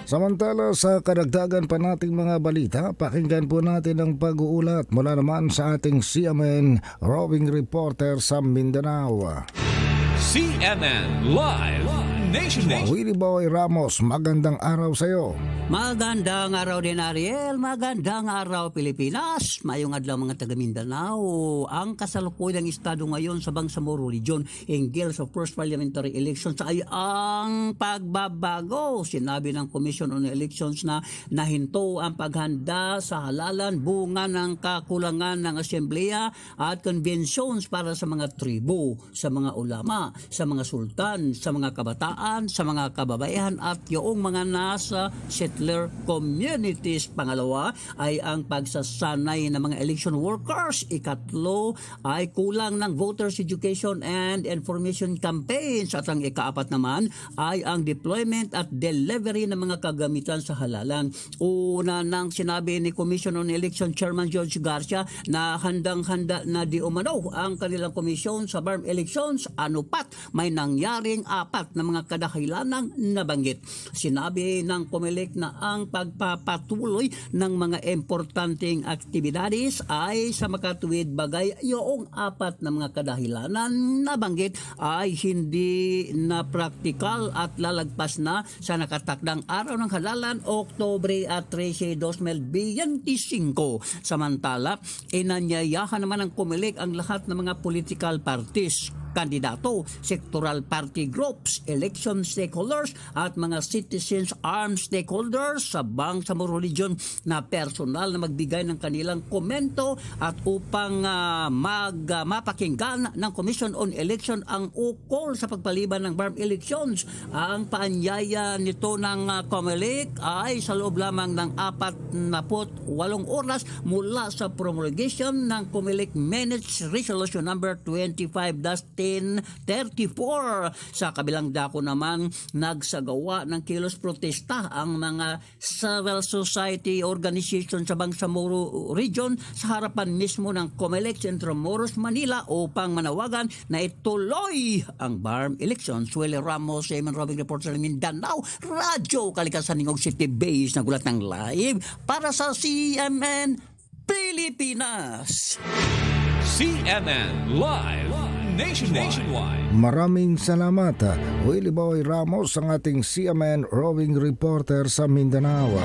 Samantala sa karagdagan pa nating mga balita, pakinggan po natin ang pag-uulat mula naman sa ating CMN roving reporter sa Mindanao. CMN Live Nationwide. Willie Boy Ramos, magandang araw sa iyo. Magandang araw din, Ariel. Magandang araw, Pilipinas. Mayong adlaw mga taga Mindanao. Ang kasalukuyang estado ngayon sa Bangsamoro Region hinggil sa first parliamentary elections ay ang pagbabago. Sinabi ng Commission on Elections na nahinto ang paghanda sa halalan bunga ng kakulangan ng asembleya at conventions para sa mga tribo, sa mga ulama, sa mga sultan, sa mga kabataan, sa mga kababayan at yung mga nasa settler communities. Pangalawa ay ang pagsasanay ng mga election workers. Ikatlo ay kulang ng voters education and information campaigns. At ang ikaapat naman ay ang deployment at delivery ng mga kagamitan sa halalan. Una nang sinabi ni Commission on Election Chairman George Garcia na handang-handa na di umano ang kanilang komisyon sa BARM elections. Ano pat may nangyaring apat na mga kadahilanang nabanggit. Sinabi ng COMELEC na ang pagpapatuloy ng mga importanteng aktibidades ay sa makatuwid bagay yung apat na mga kadahilanan nabanggit ay hindi na praktikal at lalagpas na sa nakatakdang araw ng halalan Oktubre at 13, 2025. Samantala, inanyayahan naman ng COMELEC ang lahat ng mga political parties, kandidato, sectoral party groups, election stakeholders at mga citizens armed stakeholders sa Bangsamoro Region na personal na magbigay ng kanilang komento at upang mapakinggan ng Commission on Election ang ukol sa pagpaliban ng BARM elections. Ang paanyaya nito ng COMELEC ay sa loob lamang ng 48 oras mula sa promulgation ng COMELEC Minutes Resolution number 25-1034. Sa kabilang dako naman, nagsagawa ng kilos protesta ang mga civil society organization sa Bangsamoro Region sa harapan mismo ng COMELEC sa Intramuros, Manila upang manawagan na ituloy ang BARM elections. Willie Ramos, CMN roving reporter sa Mindanao, Radyo Kalikasan Ningog City Base, nagulat ng live para sa CMN Pilipinas. CMN Live Nationwide. Maraming salamat, Willie Boy Ramos, ang ating CMN roving reporter sa Mindanao.